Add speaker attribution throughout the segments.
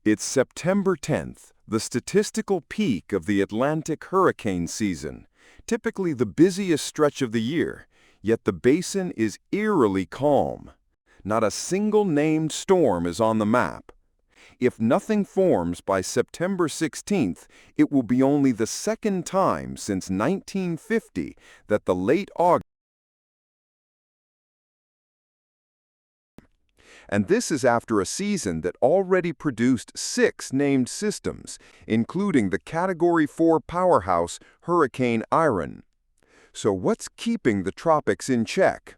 Speaker 1: It's September 10th, the statistical peak of the Atlantic hurricane season, typically the busiest stretch of the year, yet the basin is eerily calm. Not a single named storm is on the map. If nothing forms by September 16th, it will be only the second time since 1950 that the late August. And this is after a season that already produced 6 named systems, including the Category 4 powerhouse Hurricane Iron. So what's keeping the tropics in check?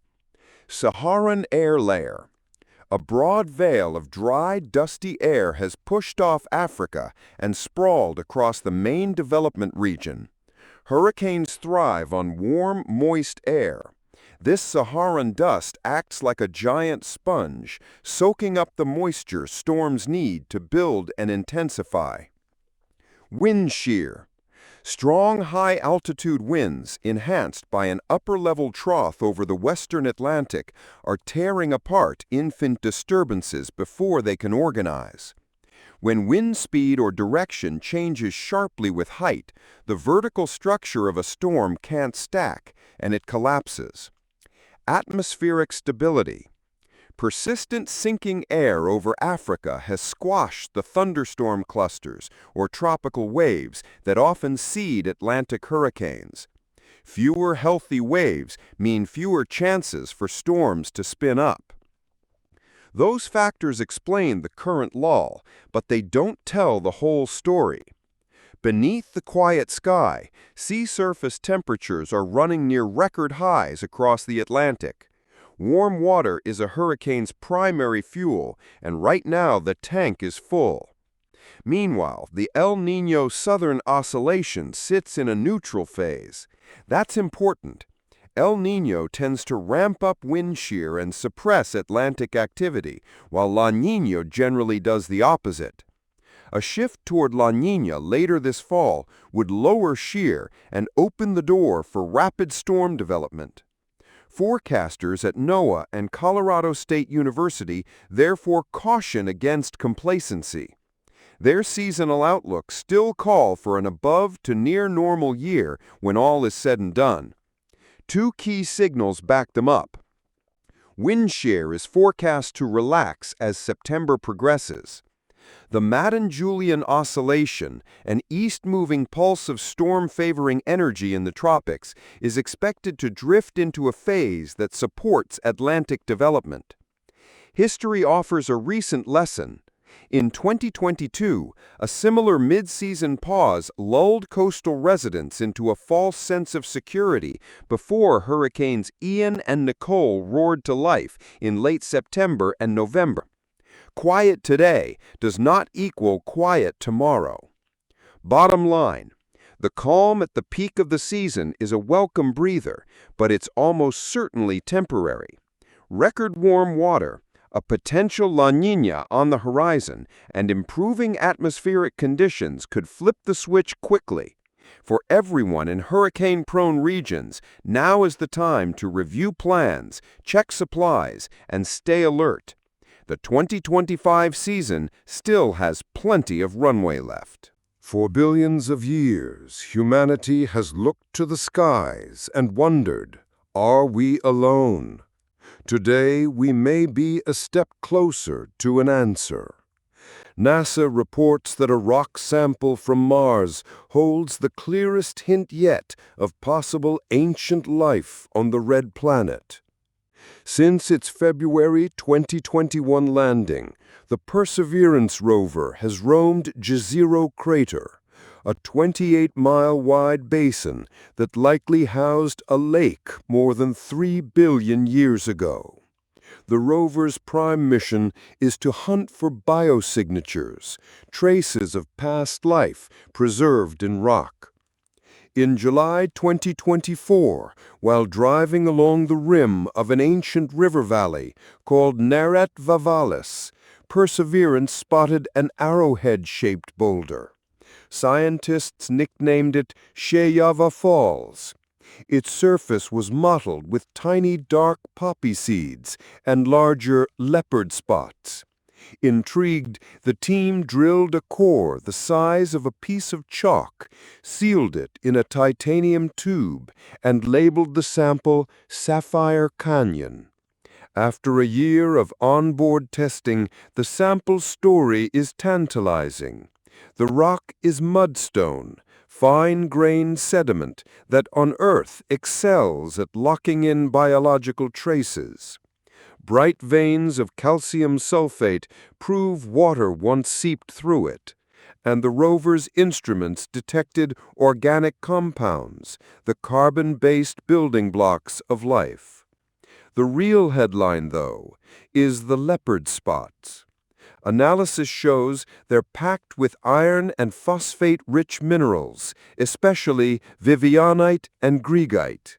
Speaker 1: Saharan air layer. A broad veil of dry, dusty air has pushed off Africa and sprawled across the main development region. Hurricanes thrive on warm, moist air. This Saharan dust acts like a giant sponge, soaking up the moisture storms need to build and intensify. Wind shear. Strong high-altitude winds, enhanced by an upper-level trough over the western Atlantic, are tearing apart infant disturbances before they can organize. When wind speed or direction changes sharply with height, the vertical structure of a storm can't stack, and it collapses. Atmospheric stability. Persistent sinking air over Africa has squashed the thunderstorm clusters, or tropical waves, that often seed Atlantic hurricanes. Fewer healthy waves mean fewer chances for storms to spin up. Those factors explain the current lull, but they don't tell the whole story. Beneath the quiet sky, sea surface temperatures are running near record highs across the Atlantic. Warm water is a hurricane's primary fuel, and right now the tank is full. Meanwhile, the El Niño Southern Oscillation sits in a neutral phase. That's important. El Niño tends to ramp up wind shear and suppress Atlantic activity, while La Niña generally does the opposite. A shift toward La Niña later this fall would lower shear and open the door for rapid storm development. Forecasters at NOAA and Colorado State University therefore caution against complacency. Their seasonal outlooks still call for an above to near normal year when all is said and done. 2 key signals back them up. Wind shear is forecast to relax as September progresses. The Madden-Julian Oscillation, an east-moving pulse of storm-favoring energy in the tropics, is expected to drift into a phase that supports Atlantic development. History offers a recent lesson. In 2022, a similar mid-season pause lulled coastal residents into a false sense of security before Hurricanes Ian and Nicole roared to life in late September and November. Quiet today does not equal quiet tomorrow. Bottom line, the calm at the peak of the season is a welcome breather, but it's almost certainly temporary. Record warm water, a potential La Niña on the horizon, and improving atmospheric conditions could flip the switch quickly. For everyone in hurricane-prone regions, now is the time to review plans, check supplies, and stay alert. The 2025 season still has plenty of runway left.
Speaker 2: For billions of years, humanity has looked to the skies and wondered, are we alone? Today, we may be a step closer to an answer. NASA reports that a rock sample from Mars holds the clearest hint yet of possible ancient life on the red planet. Since its February 2021 landing, the Perseverance rover has roamed Jezero Crater, a 28-mile-wide basin that likely housed a lake more than 3 billion years ago. The rover's prime mission is to hunt for biosignatures, traces of past life preserved in rock. In July 2024, while driving along the rim of an ancient river valley called Neret Vavalis, Perseverance spotted an arrowhead-shaped boulder. Scientists nicknamed it Sheyava Falls. Its surface was mottled with tiny dark poppy seeds and larger leopard spots. Intrigued, the team drilled a core the size of a piece of chalk, sealed it in a titanium tube, and labeled the sample Sapphire Canyon. After a year of onboard testing, the sample's story is tantalizing. The rock is mudstone, fine-grained sediment that on Earth excels at locking in biological traces. Bright veins of calcium sulfate prove water once seeped through it, and the rover's instruments detected organic compounds, the carbon-based building blocks of life. The real headline, though, is the leopard spots. Analysis shows they're packed with iron and phosphate-rich minerals, especially vivianite and greigite.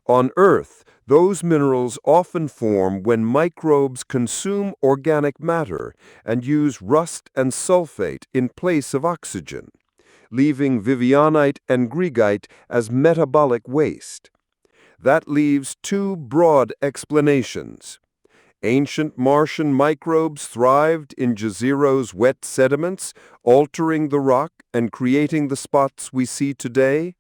Speaker 2: On Earth, those minerals often form when microbes consume organic matter and use rust and sulfate in place of oxygen, leaving vivianite and greigite as metabolic waste. That leaves two broad explanations. Ancient Martian microbes thrived in Jaziro's wet sediments, altering the rock and creating the spots we see today.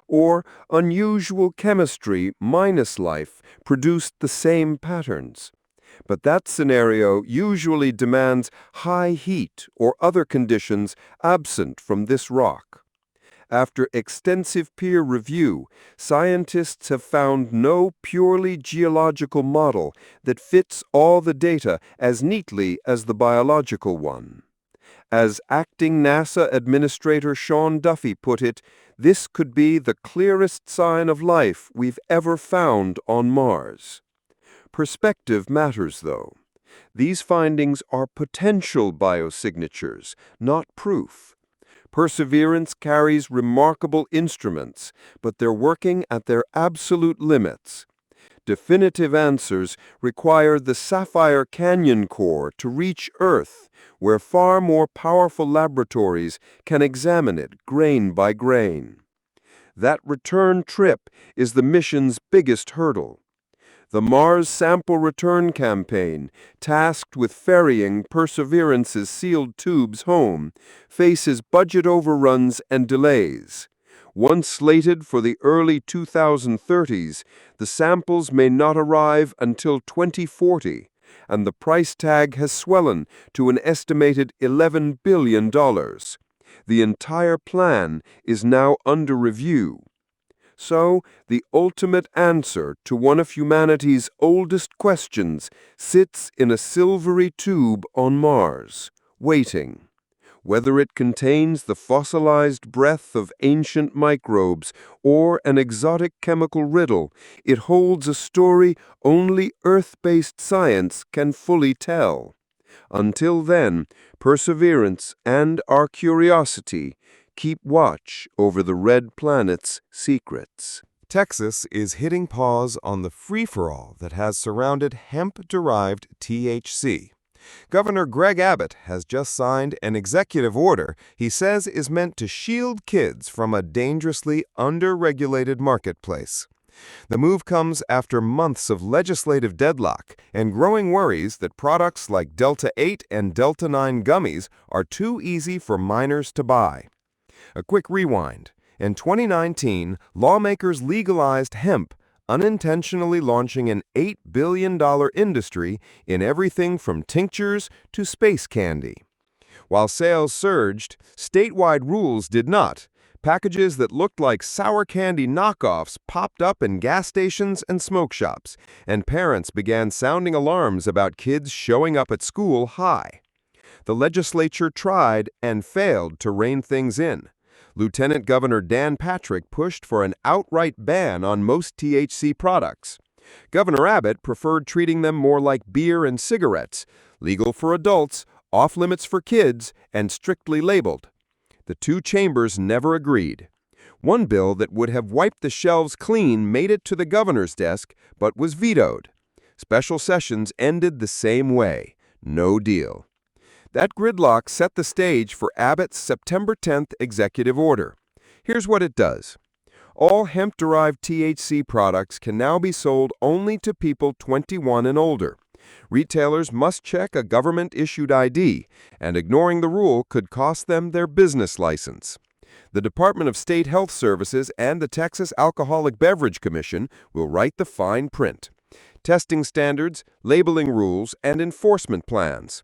Speaker 2: Or unusual chemistry minus life produced the same patterns. But that scenario usually demands high heat or other conditions absent from this rock. After extensive peer review, scientists have found no purely geological model that fits all the data as neatly as the biological one. As acting NASA Administrator Sean Duffy put it, this could be the clearest sign of life we've ever found on Mars. Perspective matters, though. These findings are potential biosignatures, not proof. Perseverance carries remarkable instruments, but they're working at their absolute limits. Definitive answers require the Sapphire Canyon core to reach Earth, where far more powerful laboratories can examine it grain by grain. That return trip is the mission's biggest hurdle. The Mars Sample Return Campaign, tasked with ferrying Perseverance's sealed tubes home, faces budget overruns and delays. Once slated for the early 2030s, the samples may not arrive until 2040, and the price tag has swollen to an estimated $11 billion. The entire plan is now under review. So, the ultimate answer to one of humanity's oldest questions sits in a silvery tube on Mars, waiting. Whether it contains the fossilized breath of ancient microbes or an exotic chemical riddle, it holds a story only Earth-based science can fully tell. Until then, perseverance and our curiosity keep watch over the red planet's secrets.
Speaker 3: Texas is hitting pause on the free-for-all that has surrounded hemp-derived THC. Governor Greg Abbott has just signed an executive order he says is meant to shield kids from a dangerously under-regulated marketplace. The move comes after months of legislative deadlock and growing worries that products like Delta 8 and Delta 9 gummies are too easy for minors to buy. A quick rewind. In 2019, lawmakers legalized hemp, unintentionally launching an $8 billion industry in everything from tinctures to space candy. While sales surged, statewide rules did not. Packages that looked like sour candy knockoffs popped up in gas stations and smoke shops, and parents began sounding alarms about kids showing up at school high. The legislature tried and failed to rein things in. Lieutenant Governor Dan Patrick pushed for an outright ban on most THC products. Governor Abbott preferred treating them more like beer and cigarettes, legal for adults, off-limits for kids, and strictly labeled. The two chambers never agreed. One bill that would have wiped the shelves clean made it to the governor's desk, but was vetoed. Special sessions ended the same way. No deal. That gridlock set the stage for Abbott's September 10th executive order. Here's what it does. All hemp-derived THC products can now be sold only to people 21 and older. Retailers must check a government-issued ID, and ignoring the rule could cost them their business license. The Department of State Health Services and the Texas Alcoholic Beverage Commission will write the fine print. Testing standards, labeling rules, and enforcement plans.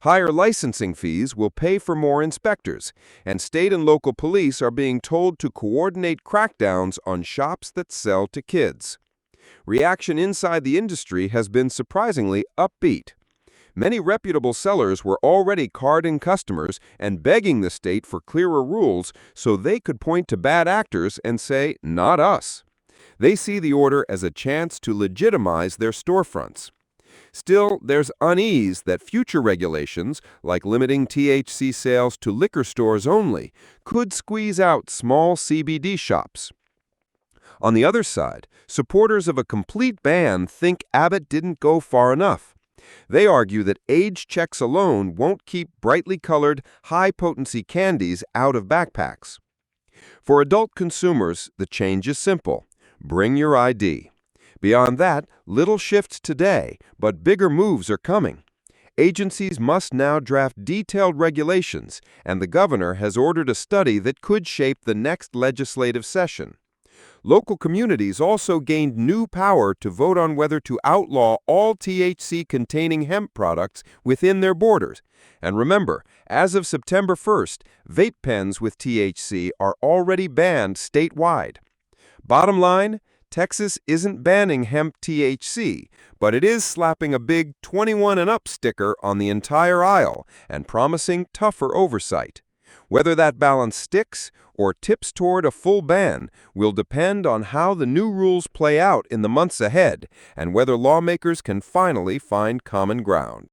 Speaker 3: Higher licensing fees will pay for more inspectors, and state and local police are being told to coordinate crackdowns on shops that sell to kids. Reaction inside the industry has been surprisingly upbeat. Many reputable sellers were already carding customers and begging the state for clearer rules so they could point to bad actors and say, "Not us." They see the order as a chance to legitimize their storefronts. Still, there's unease that future regulations, like limiting THC sales to liquor stores only, could squeeze out small CBD shops. On the other side, supporters of a complete ban think Abbott didn't go far enough. They argue that age checks alone won't keep brightly colored, high-potency candies out of backpacks. For adult consumers, the change is simple. Bring your ID. Beyond that, little shifts today, but bigger moves are coming. Agencies must now draft detailed regulations, and the governor has ordered a study that could shape the next legislative session. Local communities also gained new power to vote on whether to outlaw all THC-containing hemp products within their borders. And remember, as of September 1st, vape pens with THC are already banned statewide. Bottom line, Texas isn't banning hemp THC, but it is slapping a big 21 and up sticker on the entire aisle and promising tougher oversight. Whether that balance sticks or tips toward a full ban will depend on how the new rules play out in the months ahead and whether lawmakers can finally find common ground.